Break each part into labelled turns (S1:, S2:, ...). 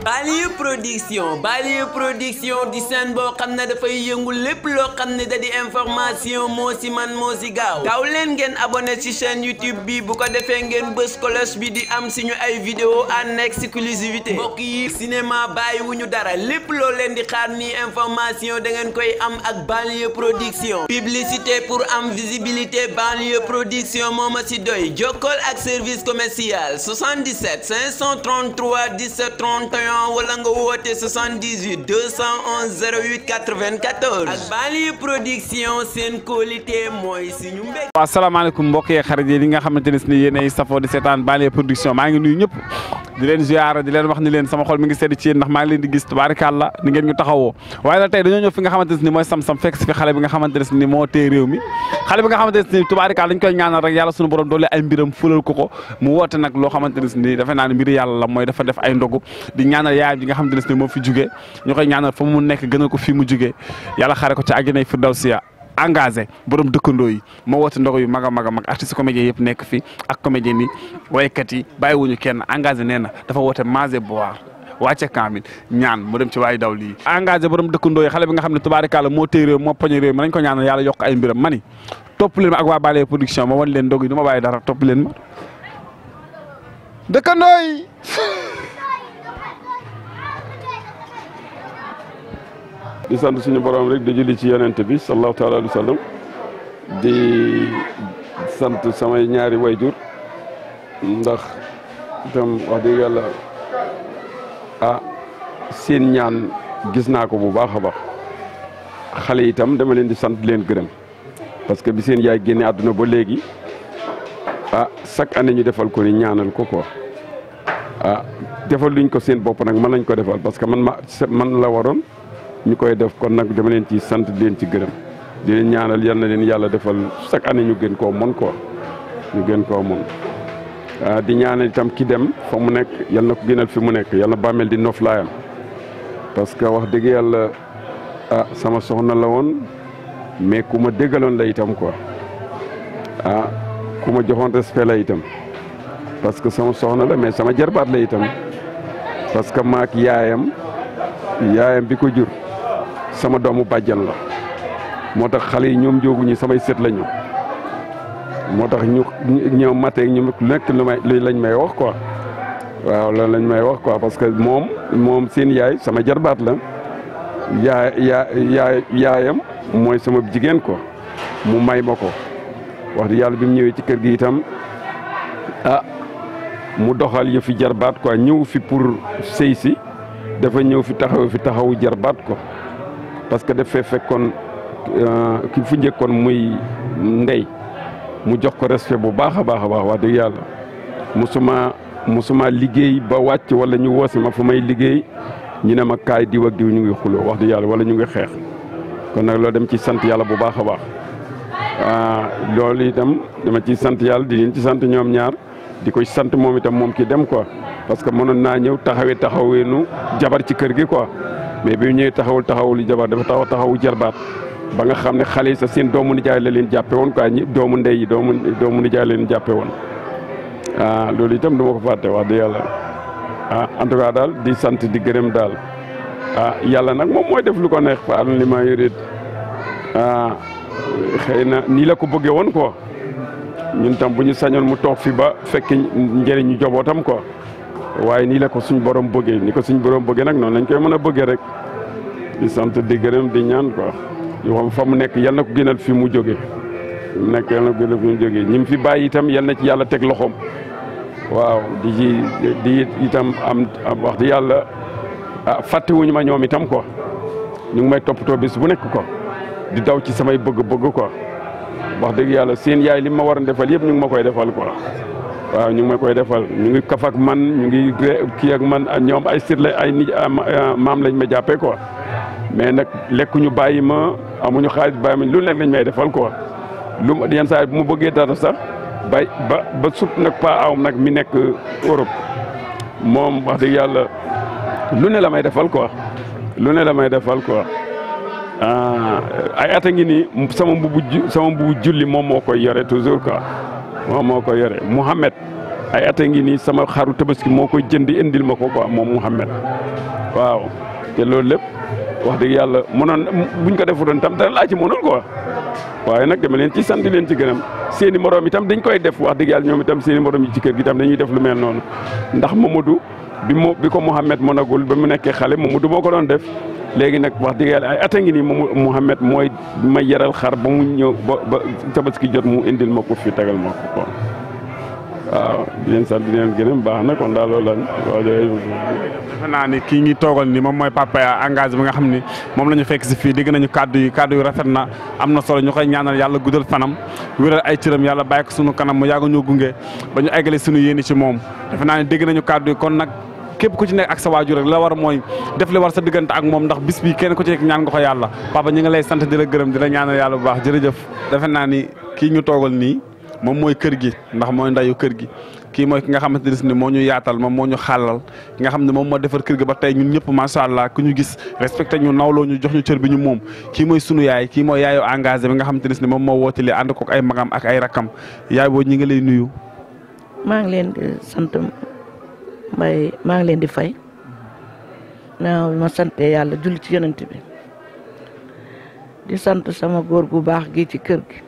S1: Banlieue production di seen boo xam ne dafay yëngu lépp loo xam ne da di information moo si man moo si gaaw daw leen ngeen abonné ci chaîne YouTube bi bu ko defee ngeen bës cloche bi di am suñu ay vidéo en exclusivité mbokk yi cinéma bàyyi wuñu dara lépp loo leen di xaar ni information da ngeen koy am ak Banlieue production publicité pour am visibilité Banlieue production moo ma si doy jokkool ak service commercial 77 533 17 31 wala nga woote 78 211 08 94 ak Banlieue production seen qualité mooy suñu mbég.
S2: waaw asalaamaaleykum mbokk yi xarit yi li nga xamante ne si yéenay safoo di seetaan Banlieue production maa ngi nuyu ñëpp di leen ziyaara di leen wax ni leen sama xol mi ngi sedd ci yéen ndax maa ngi leen di gis tubaarikàlla ni ngeen ñu taxawoo waaye nag tey dañoo ñëw fi nga xamante ne mooy Sam-Sam fekk si fi xale bi nga xamante ne si moo téye réew mi xale bi nga xamante ne si tubaarikàlla dañ koy ñaanal rek yàlla suñu borom doole ay mbiram fulal ko mu woote nag loo xamante ne si dafa naa ne mbiri yàlla la mooy dafa def ay ndogu di ñaanal yaayam bi nga xamante ne si moo fi jugee ñu koy ñaanal fa mu nekk gënal ko fii mu jugee yàlla xare ko ci àjjanay firdawsiya engagé borom dëkkandoo yi moo woote ndogu yu mag a mag a mag artiste comédien yëpp nekk fi ak comédien yi waykat yi bàyyiwuñu kenn engagé nee na dafa woote manger boire wàcce kaamil ñaan mu dem ci waayu daw lii engagé borom dëkkandoo yi xale bi nga xam ne tubaarikàlla moo téye réew moo poñe réew ma nañ ko ñaanal yàlla yokk ay mbiram mani topp leen ma ak waa Banlieue production ma wan leen ndog yi du ma bàyyi dara topp leen ma dëkkandoo yi
S3: di sant suñu borom rek di julli ci yonent bi sallallahu taala alayhi wa sallam di sant samay ñaari wayjur ndax itam wax dëgg yàlla seen ñaan gis naa ko bu baax a baax xale itam dama leen di sant leen gërëm parce que bi seen yaay génne àdduna ba léegi chaque année ñu defal ko ni ñaanal ko quoi defal luñ ko seen bopp nag mën nañ ko defal parce que man la waroon ñu koy def kon nag dama leen ci sant di leen ci gërëm di leen ñaanal yal na leen yàlla defal chaque année ñu gën koo mën quoi ñu gën koo mën di ñaanal itam ki dem fa mu nekk yal na ko gënal fi mu nekk yal na bàmmeel di noflaayam parce que wax dëgg yàlla sama soxna la woon mais ku ma déggaloon la itam quoi ku ma joxoon respect la itam parce que sama soxna la mais sama jarbaat la itam parce que maak yaayam bi ko jur sama doomu bàjjan la moo tax xale yi ñoom jóguñu samay sët lañu moo tax ñu ñëw mateeg ñu nekk lu lañ may wax quoi waaw loolu lañ may wax quoi parce que moom seen yaay sama jarbaat la yaayam mooy sama jigéen quoi mu may ma ko wax di yàlla bi mu ñëwee ci kër gi itam mu doxal yëfi jarbaat quoi ñëw fi pour sëy si dafa ñëw fi taxawu jarbaat ko parce que dafay fekkoon ki fu njëkkoon muy ndey mu jox ko respect bu baax a baax a baax wax dëgg yàlla musuma liggéey ba wàcc wala ñu woosi ma fu may liggéey ñu ne ma kaay diw ak diw ñu ngi xuloo wax dëgg yàlla wala ñu ngi xeex kon nag loolu dem ci sant yàlla bu baax a baax loolu itam dama ciy sant yàlla di leen ci sant ñoom ñaar di koy sant moom itam moom ki dem quoi parce que mënoon naa ñëw taxaweenu jabar ci kër gi quoi mais bi ñëwee taxawul jabar dafa taxawu jarbaat ba nga xam ne xale yi sa seen doomu nijaay la leen jàppe woon quoi doomu ndey yi doomu nijaay la leen jàppe woon loolu itam du ma ko fàtte wax dëgg yàlla en tout cas daal di sant di gërëm daal yàlla nag moom mooy def lu ko neex fa li ma yurid xëy na nii la ko bëggee woon quoi ñun tam bu ñu sañoon mu toog fi ba fekk njëriñu jobootam quoi waaye nii la ko suñ borom bëggee ni ko suñ borom bëggee nag noonu lañ koy mën a bëggee rek di sant di gërëm di ñaan quoi yoo xam fa mu nekk yal na ko gënal fi mu jógee yal na ko gënal fi mu jógee ñi mu fi bàyyi itam yal na ci yàlla teg loxoom waaw di itam am wax di yàlla fàttewuñu ma ñoom itam quoi ñu ngi may toppatoo bis bu nekk quoi di daw ci samay bëgg-bëgg quoi wax dëgg yàlla seen yaay li ma war a defal yëpp ñu ngi ma koy defal quoi waaw ñu ngi ma koy defal ñu ngi kaf ak man ñu ngi kii ak man ñoom ay sir la ay maam lañ ma jàppee quoi mais nag lekkuñu bàyyi ma amuñu xaalis bàyyi ma lu nekk lañ may defal quoi lu ma yenn saa bu ma bëggee dara sax ba sut nag pa awam nag mi nekk Europe moom wax dëgg yàlla lu ne la may defal quoi ay at a ngi nii sama mbubu julli moom moo koy yore toujours quoi moom moo koy yore Mouhamed ay at a ngi nii sama xaru tabaski moo koy jëndi indil ma ko quoi moom Mouhamed waaw te loolu lépp wax dëgg yàlla mënoon buñ ko defu doon tam dara laa ci mënul quoi waaye nag dama leen ci sant leen ci gërëm seeni morom itam dañ koy def wax dëgg yàlla ñoom itam seeni morom yi ci kër gi itam dañuy def lu mel noonu ndax Mamadou bi ko Mouhamed mënagul ba mu nekkee xale Mamadou moo ko doon def léegi nag wax dëgg yàlla ay at a ngi nii Mouhamed mooy ma yaral xar ba mu ñëw ba tabaski jot mu indil ma ko fi tegal ma ko quoi waaw di leen sant di leen gërëm baax na kon daal loolu la waaw
S2: defe naa ni kii ngi toogal ni moom mooy Papa Engage bi nga xam ni moom la ñu fekk si fii dégg nañu kàddu yu rafet na am na solo ñu koy ñaanal yàlla guddal fanam wéral ay cëram yàlla bàyyi ko sunu kanam mu yàgg ñoo gunge ba ñu eggale sunu yéeni ci moom defe naa ni dégg nañu kàddu yi kon nag képp ku ci nekk ak sa waajur rek la war mooy def li war sa diggante ak moom ndax bis bi kenn ku ci nekk ñaan nga ko yàlla papa ñi nga lay sant di la gërëm di la ñaanal yàlla bu baax jërëjëf defe naa ni kii ñu toogal nii moom mooy kër gi ndax mooy ndayu kër gi kii mooy ki nga xamante ne moo ñu yaatal moom moo ñu xàllal ki nga xam ne moom moo defar kër gi ba tey ñun ñëpp macha allah ku ñu gis respecté ñu nawloo ñu jox ñu cër bi ñu moom kii mooy sunu yaay kii mooy yaayu engagé bi nga xamante ne moom moo woote li ànd ko ay magam ak ay rakam yaay boo ñi nga lay nuyu.
S4: maa ngi leen di sant Mbaye maa ngi leen di fay naaw ma sante yàlla julli ci yonent bi di sant sama góor gu baax gi ci kër gi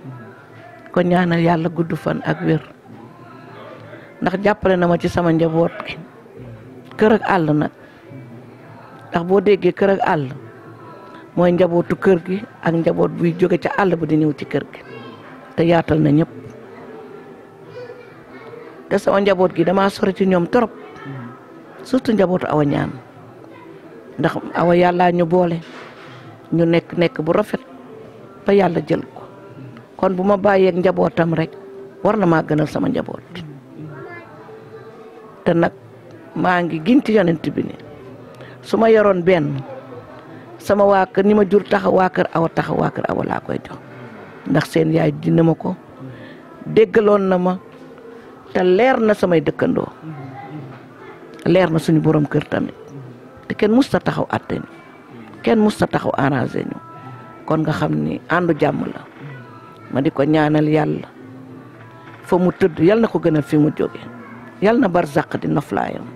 S4: ko ñaanal yàlla gudd fan ak wér ndax jàppale na ma ci sama njaboot gi kër ak àll nag ndax boo déggee kër ak àll mooy njabootu kër gi ak njaboot buy jóge ca àll ba di ñëw ci kër gi te yaatal na ñëpp te sama njaboot gi damaa sori ci ñoom trop surtout njabootu Awa Ñaan ndax Awa yàllaa ñu boole ñu nekk bu rafet ba yàlla jël ko kon bu ma bàyyeeg njabootam rek war na maa gënal sama njaboot te nag maa ngi giñ ci yonent bi ni su ma yoroon benn sama waa kër ni ma jur taxaw waa kër Awa laa koy jox ndax seen yaay dina ma ko déggaloon na ma te leer na samay dëkkandoo leer na suñu borom kër tamit te kenn musta taxaw àtte ñu kenn musta taxaw arrangé ñu kon nga xam ni àndu jàmm la ma di ko ñaanal yàlla fa mu tëdd yal na ko gënal fi mu jóge yal na barzaq di noflaayam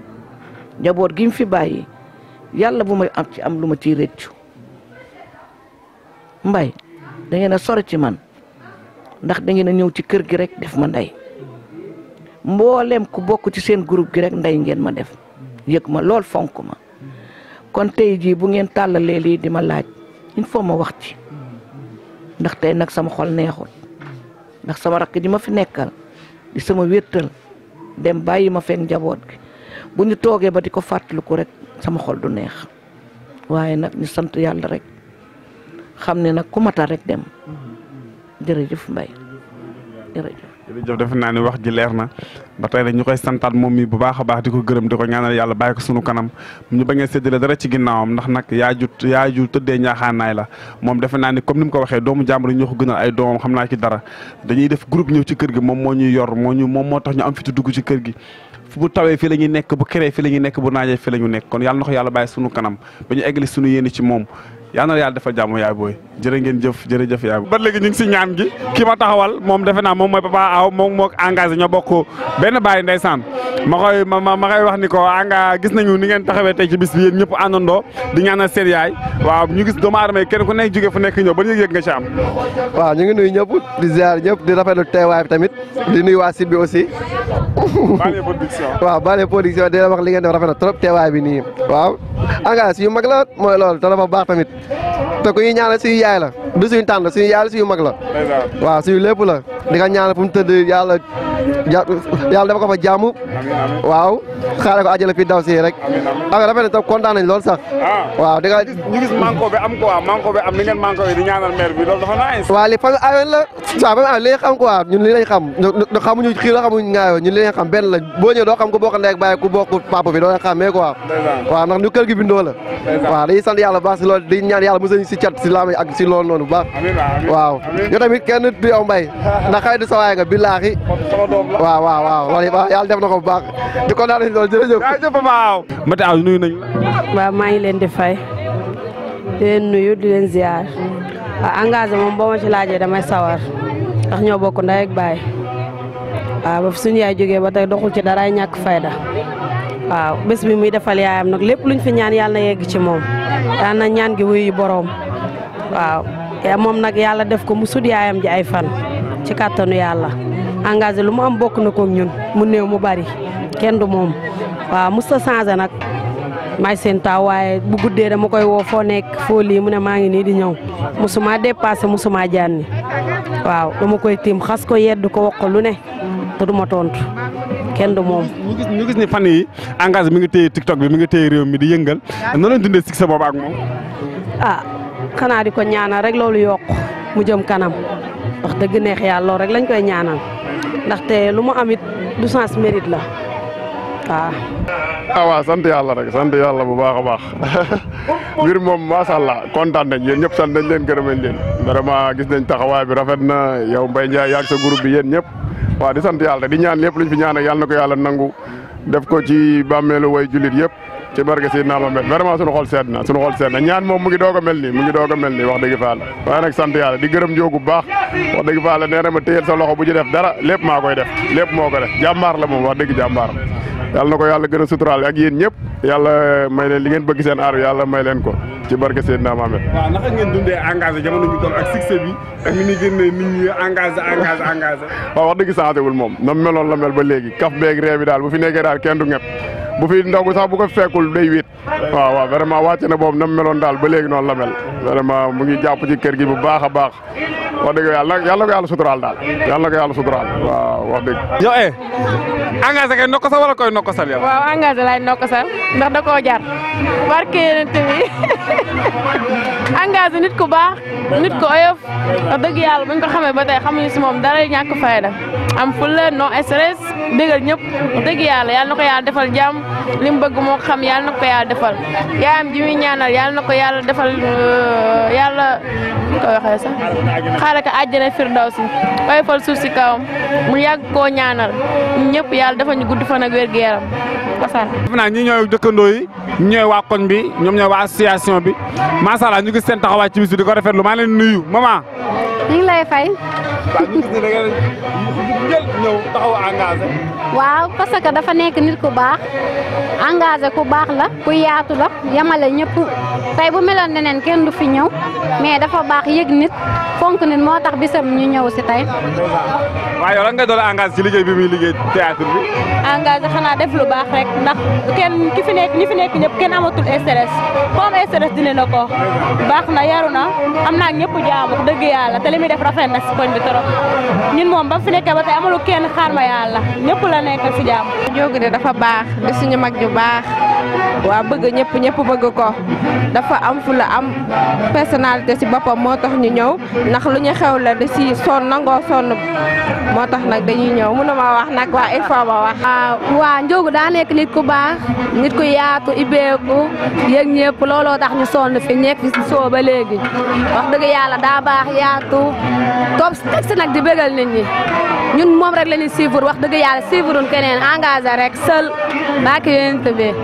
S4: njaboot gi mu fi bàyyi yàlla bu ma am lu ma ciy rëccu Mbay da ngeen a sori ci man ndax da ngeen a ñëw ci kër gi rek def ma ndey mboolem ku bokk ci seen groupe gi rek ndey ngeen ma def yëg ma lool fonk ma kon tey jii bu ngeen tàllalee lii di ma laaj il faut ma wax ci ndax tey nag sama xol neexul ndax sama rakk ji ma fi nekkal di sama wéttal dem bàyyi ma fekk njaboot gi bu ñu toogee ba di ko fàttaliku rek sama xol du neex waaye nag ñu sant yàlla rek xam ne nag ku mata rek dem jërëjëf Mbaye jërëjëf.
S2: jërëjëf defe naa ni wax ji leer na ba tey ñu koy santaat moom mi bu baax a baax di ko gërëm di ko ñaanal yàlla bàyyi ko sunu kanam ñu bañ a séddale dara ci ginnaawam ndax nag yaaju tëddee ñaaxaanaay la moom defe naa ni comme ni mu ko waxee doomu jàmbur ñoo ko gënal ay doomam xam naa ci dara dañuy def groupe ñëw ci kër gi moom moo ñuy yor moom moo tax ñu am fi dugg ci kër gi bu tawee fii la ñuy nekk bu keree fii la ñuy nekk bu naajee fii la ñu nekk kon yàlla na ko yàlla bàyyi sunu kanam ba ñu eggali sunu yéene ci moom yàlla na yàlla defal jàmm yaay booy jërë ngeen jëf jërëjëf yaay booy. ba léegi ñu ngi si ñaan gi ki ma taxawal moom defe naa moom mooy Papa Aw moom moo engagé ñoo bokk benn baay ndeysaan ma koy wax ni ko gis nañu ni ngeen taxawee tey ci bis bi yéen ñëpp àndandoo di ñaanal seen yaay waaw ñu gis doomu aadama yi kenn ku nekk jóge fu nekk ñëw ba yëg-yëg nga ci am.
S5: waaw ñu ngi nuyu ñëpp di ziar ñëpp di rafetlu teewaay bi tamit di nuyu waa site bi aussi.
S2: Bale Production.
S5: waaw Bale Production di la wax li ngeen def rafet na trop teewaay bi nii waaw engagé yu mag la mooy loolu te dafa baax tamit te ku ñuy ñaanal suñu yaay la du suñu tànn suñu yaay la suñu mag la waaw suñu lépp la di ko ñaanal fu mu tëdd yàlla dafa ko fa jàmm waaw xaare ko àjjana fi daw si rek ak rafet na tam kontaan nañ lool sax waaw di nga
S2: ñu gis manko bi am quoi manko bi am ni ngeen manko yi di ñaanal maire bi loolu dafa nice
S5: waaw li fa ayoon la waaw fa li lañ xam quoi ñun li lañ xam xamuñu xiir la xamuñu ngaayoo ñun li lañ xam benn la boo ñëwee doo xam ku bokk ndey ak baay ku bokk papa bi doo leen xàmmee quoi waaw ndax ñu kër gi bindoo la waaw dañuy sant yàlla baax si loolu di ñaan yàlla mos si cat si laam ak si loolu noonu bu baax waaw yow tamit kenn du yow Mbaye ndax xëy du sa waay nga billaahi waaw loolu yàlla def na ko bu baax di ko naan loolu jërëjëf
S2: Mati Aw nuyu nañ la
S6: waaw maa ngi leen di fay di leen nuyu di leen ziar waaw engagé moom boo ma ci laajee damay sawar ndax ñoo bokk ndey ak baay waaw ba fi suñu yaay jógee ba tey doxul ci daraay ñàkk fayda waaw bés bi muy defal yaayam nag lépp luñ fi ñaan yàlla na yegg ci moom yàlla na ñaan gi wuyu boroom waaw moom nag yàlla def ko mu sut yaayam ji ay fan ci kàttanu yàlla engagé lu mu am bokk na ko ñun mu néew mu bari kenn du moom waaw musta changé nag may seen taaw waaye bu guddee dama koy woo foo nekk foo lii mu ne maa ngi nii di ñëw musuma dépassé musuma jaanni waaw dama koy tiim xas ko yedd ko wax ko lu ne te du ma tontu kenn du moom.
S2: ñu gis ni fan yi engagé mi ngi téye TikTok bi mi ngi téye réew mi di yëngal noonu lañ dundee succès boobu ak moom.
S6: ah xanaa di ko ñaanal rek loolu yokk mu jëm kanam wax dëgg neex yàlla loolu rek lañ koy ñaanal ndaxte lu mu amit du sens mérite la waaw.
S3: waaw sant yàlla rek sant yàlla bu baax a baax mbir moom macha allah kontaan nañ yéen ñëpp sant nañ leen gërëm nañ leen vraiment gis nañ taxawaay bi rafet na yow Mbaye Ndiaye yaag sa groupe bi yéen ñëpp waaw di sant yàlla di ñaan lépp luñ fi ñaan ak yàlla na ko yàlla nangu def ko ci bàmmeelu way jullit yëpp ci barke Seydina Mohamed vraiment suñu xol seet na ñaan moom mu ngi doog a mel nii wax dëgg fa la waaye nag sant yàlla di gërëm Njóogu bu baax wax dëgg fa la nee na ma téyel sa loxo bu ci def dara lépp maa koy def lépp moo ko def jàmbaar la moom wax dëgg jàmbaar yàlla na ko yàlla gën a suturaal ak yéen ñëpp yàlla may leen li ngeen bëgg seen aar yàlla may leen ko ci barke Seydina Mohamed.
S2: waaw naka ngeen dundee engagé jamono ñu toll ak succès bi ak ni ñuy génnee nit ñi engagé.
S3: waaw wax dëgg changé wul moom na meloon la mel ba léegi kaf beeg ree bi daal bu fi nekkee daal kenn du ñëpp bu fi ndogu sax bu ko fekkul day wéet waaw vraiment wàcc na boobu na meloon daal ba léegi noonu la mel vraiment mu ngi jàpp ci kër gi bu baax a baax wax dëgg yàlla na ko yàlla suturaal daal yàlla na ko yàlla suturaal waaw wax dëgg.
S2: yow engagé kay nokkosal wala koy nokkosal yow.
S7: waaw engagé laay nokkosal ndax da koo jar barke yeneen tamit engagé nit ku baax nit ku oyof wax dëgg yàlla buñ ko xamee ba tey xamuñu si moom dara ñàkk fayda am fulla no stress bégal ñëpp wax dëgg yàlla na ko yàlla defal jàmm li mu bëgg moo xam yàlla na ko yàlla defal yaayam ji muy ñaanal yàlla na ko yàlla defal yàlla ko waxee sax xaaral ko àjjana firdawsi waaye fal suuf si kawam mu yàgg koo ñaanal ñëpp yàlla dafa ñu gudd fan ak wér gu yaram wasalaam.
S2: defe naa ñi ñooy dëkkandoo yi ñooy waa koñ bi ñoom ñooy waa association bi macha allah ñu gis seen taxawaay ci bis bi di ko rafetlu maa leen nuyu maman.
S8: ñu ngi lay fay.
S2: waaw ñu gis ne da ngeen jël ñëw taxaw engagé.
S8: waaw parce que dafa nekk nit ku baax engagé ku baax la ku yaatu la yamale ñëpp tey bu meloon neneen kenn du fi ñëw mais dafa baax yëg nit fonk nit moo tax bisam ñu ñëw si tey.
S2: waaw yow lan nga doon engagé ci liggéey bi muy liggéey théâtre bi.
S7: engagé xanaa def lu baax rek ndax kenn ñi fi nekk ñëpp kenn amatul stress ku am stress dina la ko baax na yaru na am naa ñëpp jaamu dëgg yàlla te li muy def rafet na si koñ bi trop ñun moom ba fi nekkee ba tey amalu kenn xaar ma yàlla ñëpp la nekkal si jaamu.
S6: Njóogu de dafa baax di suñu mag ju baax waa bëgg ñëpp bëgg ko dafa am fu la am personnalité si boppam moo tax ñu ñëw ndax lu ñu xew la da si sonn nangoo sonn moo tax nag dañuy ñëw mënuma wax nag waa il faut ma wax.
S8: waa Njóogu daa nekk nit ku baax nit ku yaatu ibbeeku yëg ñëpp looloo tax ñu sonn fi nekk fi soo ba léegi wax dëgg yàlla daa baax yaatu toog teg si nag di bégal nit ñi ñun moom rek la ñuy suivre wax dëgg yàlla suivre keneen engagé rek seul baa ki yéen tëbee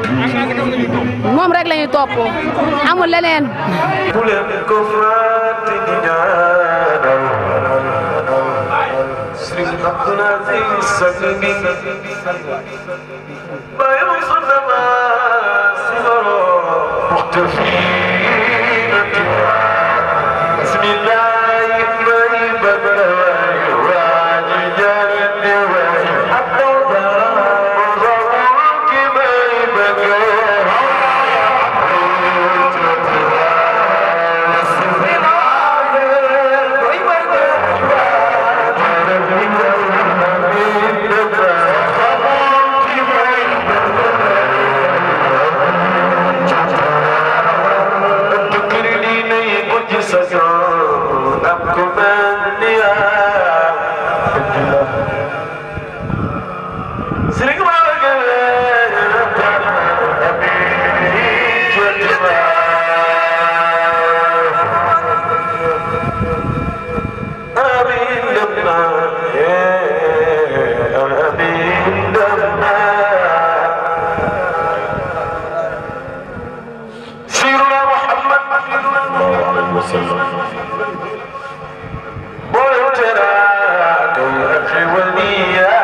S8: moom rek la ñuy topp amul leneen.
S9: وترى كل أخي وليا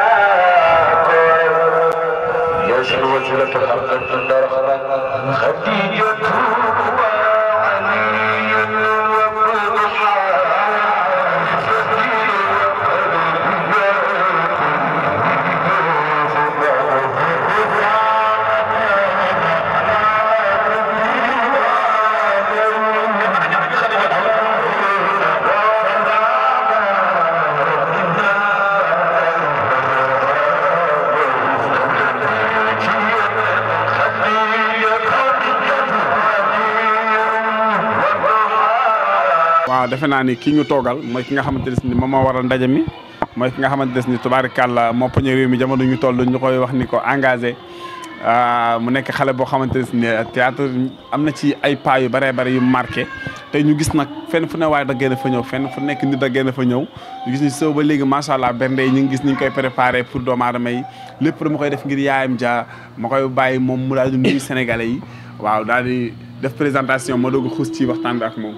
S2: defe naa ni kii ñu toogal mooy ki nga xamante ne ni moom moo waral ndaje mi mooy ki nga xamante ne ni tubaarikàlla moo poñe réew mi jamono ñu toll ñu koy wax ni ko engagé mu nekk xale boo xamante ne théâtre am na ci ay pas yu bëree bëri yu marqué tey ñu gis nag fenn fu ne waaye da génn fa ñëw fenn fu nekk nit da génn fa ñëw ñu gis ni soo ba léegi macha allah bernde yi ñu ngi gis ni ñu koy préparé pour doomu aadama yi lépp dama koy def ngir yaayam ja ma koy bàyyi moom mu daal di nuyu sénégalais yi waaw daal di def présentation ma doog a xuus ci waxtaan bi ak moom.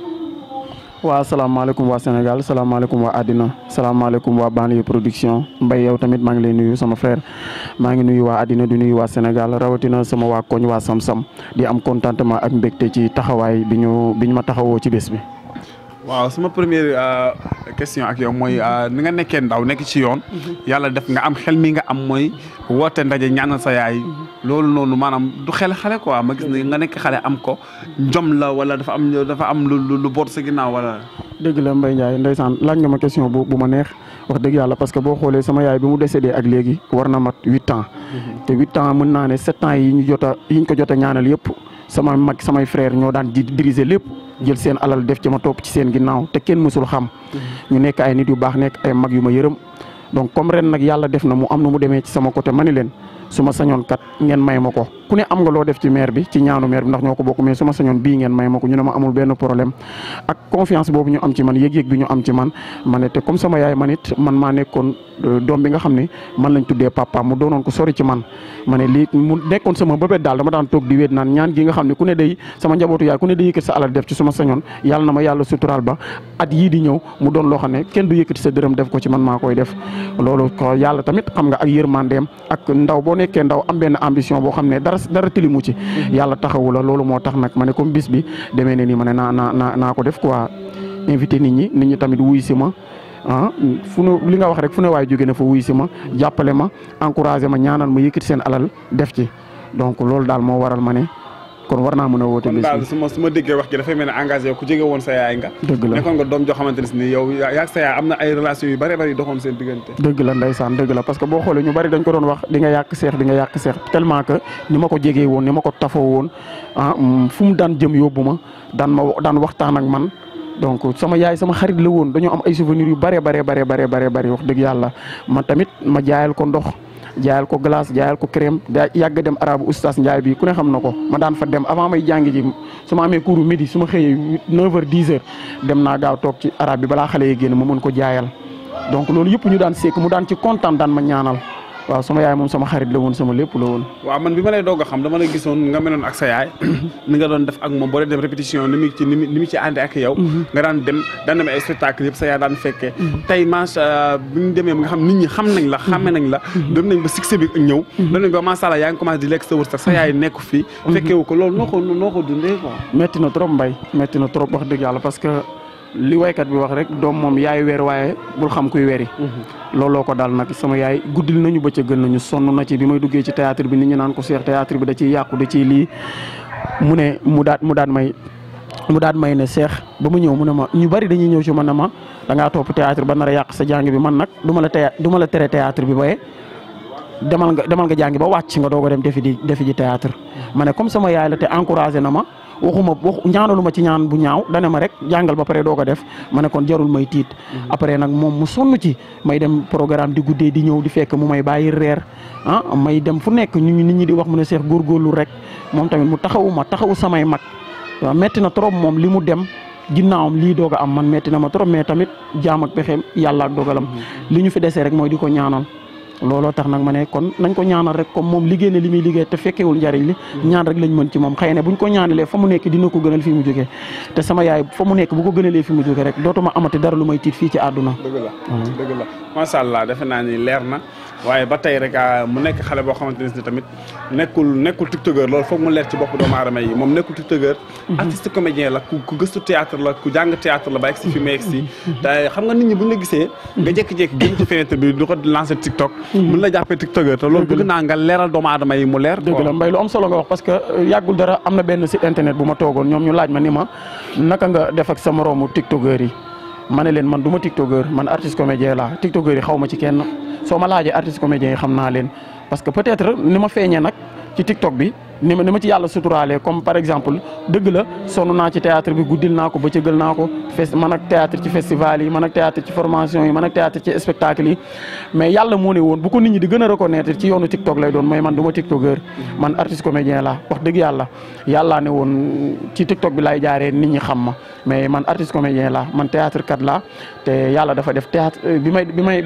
S9: waaw salaamaaleykum waa Sénégal salaamaaleykum waa àddina salaamaaleykum waa Banlieue Production Mbaye yow tamit maa ngi lay nuyu sama frère maa ngi nuyu waa àddina di nuyu waa Sénégal rawatina sama waa koñ waa Sam-Sam di am contentement ak mbégte ci taxawaay bi ñu ma taxawoo ci bés bi.
S2: waaw sama première question ak yow mooy ni nga nekkee ndaw nekk ci yoon yàlla def nga am xel mi nga am mooy woote ndaje ñaanal sa yaay loolu noonu maanaam du xel xale quoi ma gis ne nga nekk xale am ko jom la wala dafa am lu boot sa ginnaaw wala.
S9: dëgg la Mbaye Ndiaye ndeysaan laaj nga ma question bu ma neex wax dëgg yàlla parce que boo xoolee sama yaay bi mu décédé ak léegi war na mat 8 ans te 8 ans mën naa ne 7 ans yi ñu ko jot a ñaanal yëpp sama mag samay frère ñoo daan di diriger lépp jël seen alal def ci ma topp ci seen ginnaaw te kenn mësul xam ñu nekk ay nit yu baax nekk ay mag yu ma yërëm donc comme ren nag yàlla def na mu am na mu demee ci sama côté ma ni leen su ma sañoon kat ngeen may ma ko ku ne am nga loo def ci maire bi ci ñaanu maire bi ndax ñoo ko bokk mais su ma sañoon bii ngeen may ma ko ñu ne ma amul benn problème ak confiance boobu ñu am ci man yëg-yëg bi ñu am ci man ma ne te comme sama yaay man it man maa nekkoon doom bi nga xam ne man lañ tuddee papa mu doonoon ko sori ci man ma ne lii mu nekkoon sama bëbët daal dama daan toog di wéet naan ñaan gi nga xam ne ku ne day sama njabootu yaay ku ne day yëkkati sa alal def ci su ma sañoon yàlla na ma yàlla suturaal ba at yii di ñëw mu doon loo xam ne kenn du yëkkati sa dërëm def ko ci man maa koy def loolu ko yàlla tamit xam nga ak yërmandeem ak ndaw boo nekkee ndaw am benn ambition boo xam ne dara tilimu ci yàlla taxawu la loolu moo tax nag ma ne comme bis bi demee ne nii ma ne naa ko def quoi invité nit ñi tamit wuy si ma fu nu li nga wax rek fu ne waaye jóge na fa wuy si ma jàppale ma encouragé ma ñaanal ma yëkkati seen alal def ci donc loolu daal moo waral ma ne kon war naa mën a woote.
S2: kon daal su ma déggee wax ji dafay mel ne engagé ku jege woon sa yaay nga.
S9: dëgg la
S2: nekkoon nga doom joo xamante ne si ni yow yaa sa yaay am na ay relations yu bari bari doxoon seen diggante.
S9: dëgg la ndeysaan dëgg la parce que boo xoolee ñu bari dañ ko doon wax di nga yàq seex tellement que ni ma ko jegee woon ni ma ko tafoo woon fu mu daan jëm yóbbu ma daan waxtaan ak man. donc sama yaay sama xarit la woon dañoo am ay souvenirs yu bare wax dëgg yàlla ma tamit ma jaayal ko ndox jaayal ko glace jaayal ko crème daa yàgg dem arabu oustaz Ndiaye bi ku ne xam na ko ma daan fa dem avant may jàngi ji su ma amee cours midi su ma xëyee 9h 10h dem naa gaaw toog ci arabe bi balaa xale yi génn ma mën ko jaayal donc loolu yëpp ñu daan sekk mu daan ci kontaan daan ma ñaanal waaw sama yaay moom sama xarit la woon sama lépp la woon.
S2: waaw man bi ma lay doog a xam dama la gisoon nga meloon ak sa yaay ni nga doon def ak moom boo dee dem répétition ni mu ci àndee ak yow. nga daan dem ay spectacle yëpp sa yaay daan fekkee. tey macha bi ñu demee nga xam nit ñi xam nañ la xàmme nañ la. dem nañ ba succès bi ñëw. dem nañ ba macha allah yaa ngi commencé di lekk sa wërsëg sa yaay nekk fii. fekkewu ko loolu noo ko dundee quoi.
S9: metti na trop Mbaye metti na trop wax dëgg yàlla parce que li waykat bi wax rek doom moom yaay weer waaye bul xam kuy weri looloo ko daal nag sama yaay guddil nañu bëccëgal nañu sonn na ci bi may duggee ci théâtre bi nit ñi naan ko seex théâtre bi da ciy yàqu da ciy lii mu daan may ne seex ba mu ñëw mu ne ma ñu bari dañuy ñëw ci man ne ma da ngaa topp théâtre ba nar a yàq sa jàng bi man nag du ma la tere théâtre bi baye demal nga jàngi ba wàcc nga doog a dem defi ji théâtre ma ne comme sama yaay la te encouragé na ma ñaanalu ma ci ñaan bu ñaaw dane ma rek jàngal ba pare doo ko def ma ne kon jarul may tiit après nag moom mu sonn ci may dem programme di guddee di ñëw di fekk mu may bàyyi reer may dem fu nekk nit ñi di wax mu ne seex góorgóorlu rek moom tamit mu taxawu samay mag waaw metti na trop moom li mu dem ginnaawam lii doog a am man metti na ma trop mais tamit jaam ak pexeem yàlla ak dogalam li ñu fi desee rek mooy di ko ñaanal looloo tax nag ma ne kon nañ ko ñaanal rek comme moom liggéey na li muy liggéey te fekkewul njariñ li ñaan rek lañ mën ci moom xëy na buñ ko ñaanalee fa mu nekk dina ko gënal fi mu jógee te sama yaay fa mu nekk bu ko gënalee fi mu jógee rek dootuma amati dara lu may tiit fii ci àdduna.
S2: dëgg la macha allah defe naa ni leer na waaye ba tey rek mu nekk xale boo xamante ne tamit nekkul tiktokeur loolu foog mu leer ci bopp doomu aadama yi moom nekkul tiktokeur artiste comédien la ku gëstu théâtre la ku jàng théâtre la ba egsi fi mu egsi te xam nga nit ñi buñ la gisee nga jékki-jékki génn ci fenêtre bi du ko lancer tiktok mun la jàppee tiktokeur te loolu bëgg naa nga leeral doomu aadama yi mu leer
S9: dëgg la Mbaye lu am solo nga wax parce que yàggul dara am na benn site internet bu ma toogoon ñoom ñu laaj ma ni ma naka nga def ak sa moroomu tiktokeur yi ma ne leen man du ma tiktokeur man artiste comédien la tiktokeur yi xaw ma ci kenn soo ma laajee artiste comédien yi xam naa leen parce que peut-être ni ma feeñee nag ci TikTok bi ni ma ci yàlla suturaale comme par exemple dëgg la sonn naa ci théâtre bi guddil naa ko bëccëgal naa ko man ak théâtre ci festival yi man ak théâtre ci formation yi man ak théâtre ci spectacle yi mais yàlla moo ne woon bu ko nit ñi di gën a reconnaître ci yoonu TikTok lay doon mooy man du ma tiktokeur man artiste comédien la wax dëgg yàllaa ne woon ci TikTok bi laay jaaree nit ñi xam ma mais man artiste comédien la man théâtre kat la te yàlla dafa def théâtre bi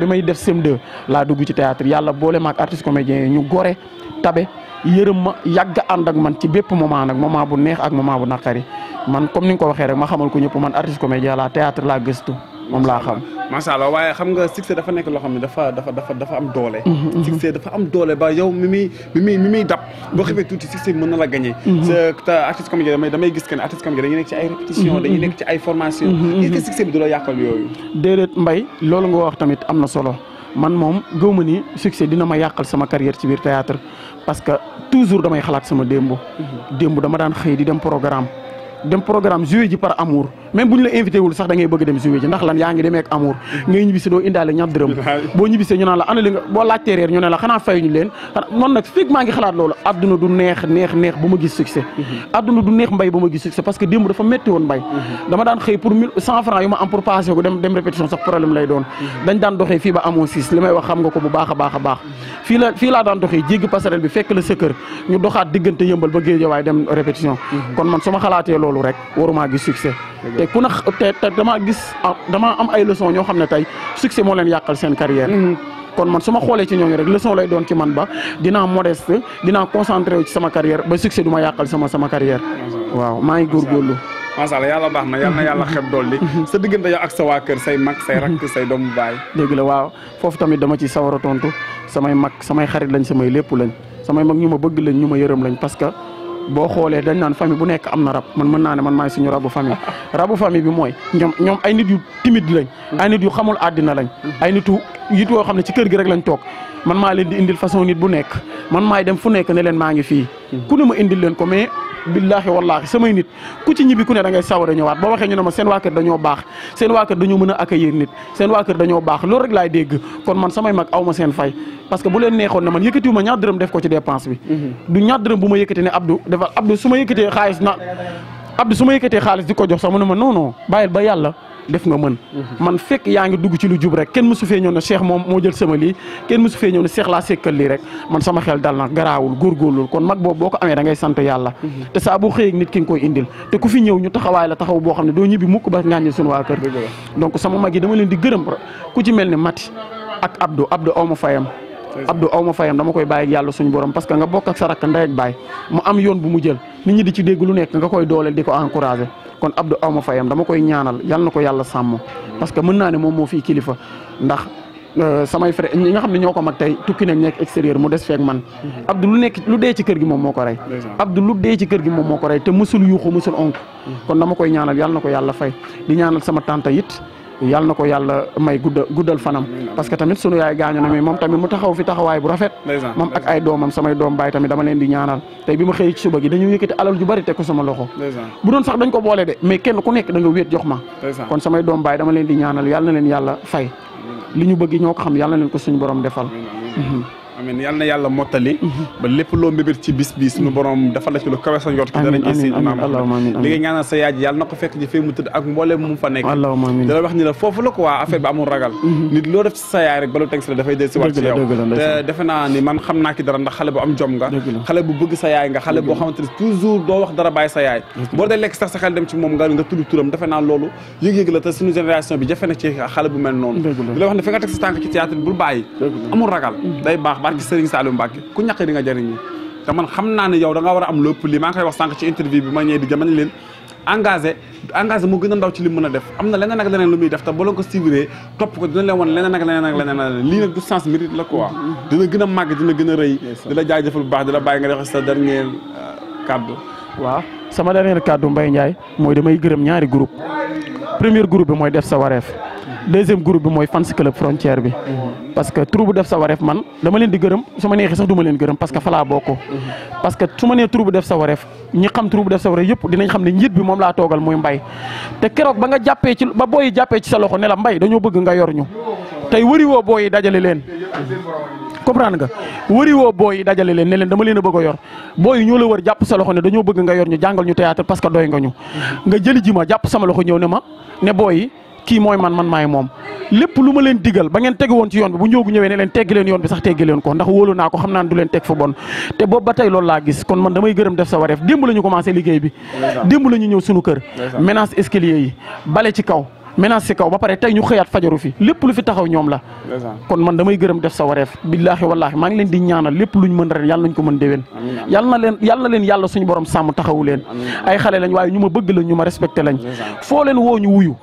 S9: may def CM2 laa dugg ci théâtre yàlla boole ma ak artiste comédien yi ñu gore tabe yërëm ma yàgg ànd ak man ci bépp moment nag moment bu neex ak moment bu naqari man comme ni nga ko waxee rek ma xamal ko ñëpp man artiste comédien la théâtre laa gëstu moom laa xam.
S2: macha allah waaye xam nga succès dafa nekk loo xam ne dafa am doole. succès dafa am doole ba yow mi muy dab. boo xamee tuuti succès bi mën na la gagné. te artiste comédien damay gis que ne artiste comédien dañuy nekk ci ay répétition dañuy nekk ci ay formation est-ce que succès bi du la yàqal yooyu.
S9: déedéet Mbaye loolu nga wax tamit am na solo man moom gëw ma ni succès dina ma yàqal sama carrière ci biir théâtre parce que toujours damay xalaat sama démb dama daan xëy di dem programme joué ji par amour même bu ñu la invité wul sax da ngay bëgg dem joué ji ndax lan yaa ngi demee ak amour ngay ñibbisi doo indaale ñaar dërëm boo ñibbisee ñu naan la ana li nga boo laajtee reer ñu ne la xanaa fayuñu leen noonu nag fekk maa ngi xalaat loolu adduna du neex ba ma gis succès adduna du neex Mbaye ba ma gis succès parce que démb dafa métti woon Mbaye dama daan xëy pour 100 francs yu ma am pour passé ko dem répétition sax problème lay doon dañ daan doxee fii ba amoo 6 li may wax xam nga ko bu baax a baax fii laa daan doxee jéggi passerelle bi fekk la sa kër ñu doxaat diggante yëmbal ba Guédiawaye dem répétition kon man su ma xalaatee loolu rek waruma gis succès te ku na te dama am ay leçon ñoo xam ne tey succès moo leen yàqal seen carrière kon man su ma xoolee ci ñooñu rek leçon lay doon ci man ba dinaa modeste dinaa concentré wu ci sama carrière ba succès du ma yàqal sama carrière waaw maa ngi góorgóorlu
S2: macha allah yàlla baax na yal na yàlla xeb dolli sa diggante yow ak sa waa kër say mag say rakk say doomu baay
S9: dëgg la waaw foofu tamit dama ci sawar a tontu samay mag samay xarit lañ samay lépp lañ samay mag ñu ma bëgg lañ ñu ma yërëm lañ parce que boo xoolee dañ naan famille bu nekk am na rab man mën naa ne man maay suñu rabu famille bi mooy ñoom ay nit yu timide lañ ay nit yu xamul àddina lañ ay nit yu yoo xam ne ci kër gi rek lañ toog man maa leen di indil façon nit bu nekk man maay dem fu nekk ne leen maa ngi fii ku ne ma indil leen ko mais billaahi wallaahi samay nit ku ci ñibbi ku ne da ngay sawar a ñëwaat boo waxee ñu ne ma seen waa kër dañoo baax seen waa kër dañoo mën a accueillir nit seen waa kër dañoo baax loolu rek laay dégg kon man samay mag aw ma seen fay parce que bu leen neexoon ne man yëkkatiwuma ñaar dërëm def ko ci dépense bi du ñaar dërëm bu ma yëkkati ne Abdou su ma yëkkatee xaalis di ko jox sax mu ne ma non bàyyil ba yàlla def nga mën man fekk yaa ngi dugg ci lu jub rek kenn mësu fee ñëw ne Cheikh moom moo jël sama lii kenn mësu fee ñëw ne Cheikh laa sekkal lii rek man sama xel dal na garaawul góorgóorlul kon mag boobu boo ko amee da ngay sant yàlla te saa bu xëyee nit ki nga koy indil te ku fi ñëw ñu taxawaay la taxaw boo xam ne doo ñibbi mukk ba ngaaññi suñu waa kër donc sama mag yi dama leen di gërëm ku ci mel ne Mati ak Abdou aw ma fayam dama koy bàyyi yàlla suñu borom parce que nga bokk ak sa rakk ndey ak baay mu am yoon bu mu jël nit ñi di ci dégg lu nekk nga koy dooleel di ko encouragé kon Abdou aw ma fayam dama koy ñaanal yal na ko yàlla sàmm parce que mën naa ne moom moo fii kilifa ndax samay frère ñi nga xam ne ñoo ko mag tey tukki nañ nekk extérieur mu des feek man Abdou lu dee ci kër gi moom moo ko rey te mësul yuuxu mësul onk kon dama koy ñaanal yal na ko yàlla fay di ñaanal sama tante it yàlla na ko yàlla may guddal fanam parce que tamit sunu yaay gaañu na mais moom tamit mu taxaw fi taxawaay bu rafet moom ak ay doomam samay doom baay tamit dama leen di ñaanal tey bi ma xëy ci suba gi dañu yëkkati alal ju bari teg ko sama loxo bu doon sax dañ ko boole de mais kenn ku nekk da nga wéet jox ma kon samay doom baay dama leen di ñaanal yàlla na leen yàlla fay li ñu bëgg ñoo ko xam yàlla na leen ko suñu borom defal
S2: amiin yal na yàlla mottali ba lépp loo mbébét ci bis bi suñu borom dafa la ci lu kawe sa njort ki dara gis li nga ñaanal sa yaay ji yàlla na ko fekk ji fee mu tëdd ak mboolem mu fa nekk da la wax ni la foofu la quoi affaire bi amul ragal nit loo def ci sa yaay rek ba lu teg si la dafay del si waat ci yow te defe naa ni man xam naa ki dara ndax xale bu am jom nga xale bu bëgg sa yaay nga xale boo xamante ne toujours doo wax dara bàyyi sa yaay boo dee lekk sax sa xel dem ci moom nga tudd turam defe naa loolu yëg-yëg la te suñu génération bi jafe na ci xale bu mel noonu di la wax ne fi nga teg sa tànk ci théâtre bul bàyyi amul ragal day baax barki Serigne Saliou Mbacke ku ñàkk di nga jëriñu te man xam naa ne yow da nga war a am lépp lii maa ngi koy wax sànq ci interview bi ma ñëwee di jëmale leen engagé mu gën a ndaw ci li mu mën a def am na leneen ak leneen lu muy def te boo leen ko suivre topp ko dina leen wan leneen ak leneen lii nag du sens mérite la quoi dina gën a màgg dina gën a rëy di la jaajëfal bu baax di la bàyyi nga def sa dernier kaddu.
S9: waaw sama dernier kaddu Mbaye Ndiaye mooy damay gërëm ñaari groupe premier groupe bi mooy def sa wareef deuxième groupe bi mooy fans club frontière bi parce que troupe bu def sa wareef man dama leen di gërëm su ma neexee sax du ma leen gërëm parce que fa laa bokk parce que su ma nee troupe bu def sa wareef ñi xam troupe bu def sa wareef yëpp dinañ xam ne njiit bi moom laa toogal muy Mbaye te keroog ba nga jàppee ci ba booyi jàppee ci sa loxo ne la Mbaye dañoo bëgg nga yor ñu tey wëri woo booyi dajale leen comprendre nga wëri woo booy yi dajale leen ne leen dama leen a bëgg a yor booy yi ñoo la wër jàpp sa loxo ne dañoo bëgg nga yor ñu jàngal ñu théâtre parce que doy nga ñu nga jëli ji ma jàpp sama loxo ñëw ne booy yi kii mooy man maay moom lépp lu ma leen digal ba ngeen teg woon ci yoon bi bu Ndiogou ñëwee ne leen teggi leen yoon bi sax teggi leen ko ndax wóolu naa ko xam naa ne du leen teg fa bon te boobu ba tey loolu laa gis kon man damay gërëm def sa wareef démb la ñu commencé liggéey bi démb la ñu ñëw sunu kër ménage escalier yi bale ci kaw ménage ci kaw ba pare tey ñu xëyaat fajaru fi lépp lu fi taxaw ñoom la kon man damay gërëm def sa wareef billaahi wallaahi maa ngi leen di ñaanal lépp luñ mën ren yàlla nañ ko mën déwén yàlla na leen yàlla suñu borom sàmm taxawu leen ay xale lañ waaye ñu ma bëgg lañ ñu ma respecté lañ foo leen woo ñu wuyu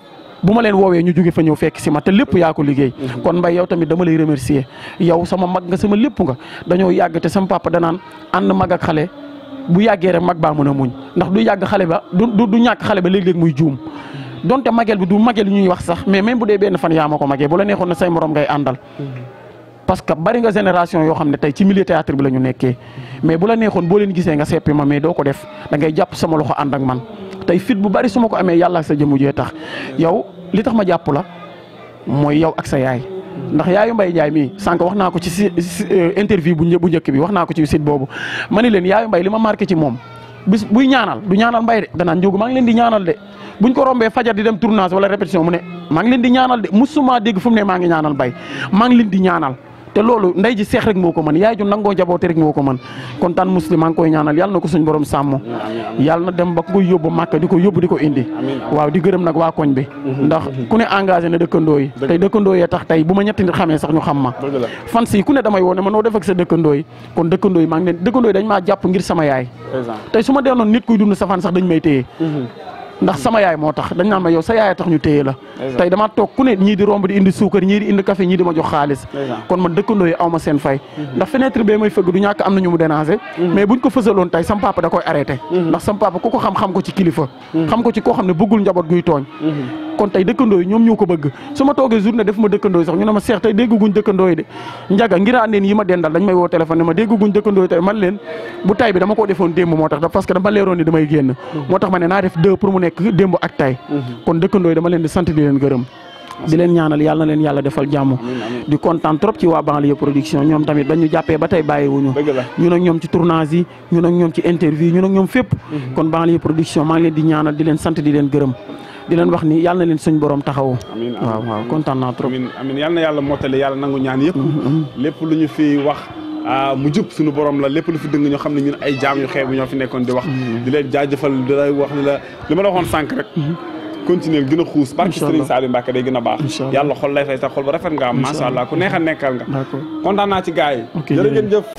S9: bu ma leen woowee ñu jóge fa ñëw fekk si ma te lépp yaa ko liggéey kon Mbaye yow tamit dama lay remercier yow sama mag nga sama lépp nga dañoo yàgg te sama papa danaan ànd mag ak xale bu yàggee rek mag baa mën a muñ ndax du yàgg xale ba du ñàkk xale ba léeg-léeg muy juum donte magel bi du magel ñuy wax sax mais même bu dee benn fan yaa ma ko magee bu la neexoon na say morom ngay àndal parce que bari nga génération yoo xam ne tey ci milieu théâtre bi la ñu nekkee mais bu la neexoon boo leen gisee nga seppi ma mais doo ko def da ngay jàpp sama loxo ànd ak man tey fit bu bari su ma ko amee yàlla ak sa jëmu jee tax yow li tax ma jàpp la mooy yow ak sa yaay ndax yaayu Mbaye Ndiaye mii sànq wax naa ko ci interview bu njëkk bi wax naa ko ci site boobu ma ni leen yaayu Mbaye li ma marqué ci moom bis buy ñaanal du ñaanal Mbaye de danaan Ndiogou maa ngi leen di ñaanal de buñ ko rombee fajar di dem tournage wala répétition mu ne maa ngi leen di ñaanal de musuma dégg fu mu ne maa ngi ñaanal Mbaye maa ngi leen di ñaanal te loolu ndey ji seex rek moo ko mën yaay ju nangoo jaboote rek moo ko mën kon tan muslim maa ngi koy ñaanal yàlla na ko suñ borom sàmm yàlla na dem ba koy yóbbu màkk di ko yóbbu di ko indi waaw di gërëm nag waa koñ bi ndax ku ne engagé na dëkkandoo yi tey dëkkandoo yee tax tey bu ma ñetti nit xamee sax ñu xam ma fan si ku ne damay woo ne ma noo def ak sa dëkkandoo yi kon dëkkandoo yi maa ngi leen dëkkandoo yi dañ maa jàpp ngir sama yaay tey su ma dee noon nit kuy dund sa fan sax dañ may téye ndax sama yaay moo tax dañ naan ma yow sa yaay tax ñu téye la tey dama toog ku ne ñii di romb di indi suukar ñii di indi café ñii di ma jox xaalis kon man dëkkandoo yi aw ma seen fay ndax fenêtre bee may fëgg du ñàkk am na ñu mu déranger mais buñ ko fësaloon tey sam papa da koy arrêté ndax sam papa ku ko xam ko ci kilifa xam ko ci koo xam ne bëggul njaboot guy tooñ kon tey dëkkandoo yi ñoom ñoo ko bëgg su ma toogee journée def ma dëkkandoo yi sax ñu ne ma seex tey dégguñ dëkkandoo yi de njaga ngiraa neen yi ma dendal dañ may woo téléphone ne ma dégguñ dëkkandoo yi tey man leen bu tay bi dama ko defoon démb moo tax parce que dama leeroon ni damay génn moo tax ma ne naa def 2 pour mu nekk démb ak tay kon dëkkandoo yi dama leen di sant di leen gërëm di leen ñaanal yàlla na leen yàlla defal jàmm di kontaan trop ci waa banlieue production ñoom tamit bañu jàppee ba tey bàyyiwuñu ñun ak ñoom ci tournage yi ñun ak ñoom ci interview ñun ak ñoom fépp kon banlieue production maa ngi leen di ñaanal di leen sant di leen gërëm di leen wax ni yàlla na leen suñ borom taxawu waaw kontaan naa trop
S2: amiin yàlla na yàlla mottali yàlla nangu ñaan yëpp lépp lu ñu fi wax mu jub suñu borom la lépp lu fi dëng ñoo xam ne ñun ay jaam yu xeebu ñoo fi nekkoon di wax di leen jaajëfal di lay wax ni la li ma la waxoon sànq rek continuer gën a xuus barki Serigne Saliou Mbacké day gën a baax yàlla xol lay fay tax xol ba rafet nga am masha Allah ku neex a nekkal nga kontaan naa ci gars yi jërë ngeen jëf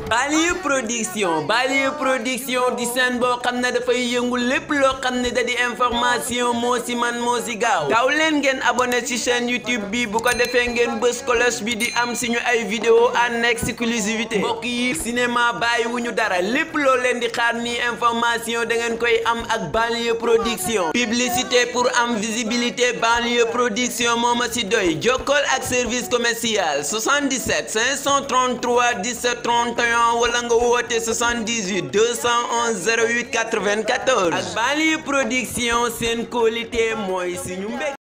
S1: Banlieue production di seen boo xam ne dafay yëngu lépp loo xam ne da di information moo si man moo si gaaw gaaw leen ngeen abonné ci chaîne YouTube bi bu ko defee ngeen bës cloche bi di am suñu ay vidéo en exclusivité mbokk yi cinéma bàyyi wuñu dara lépp loo leen di xaar ni information da ngeen koy am ak Banlieue production publicité pour am visibilité Banlieue production moo ma si doy jokkool ak service commercial 77 533 17 31 wala nga woote 78 211 08 94 ak Banlieue production seen qualité mooy suñu mbég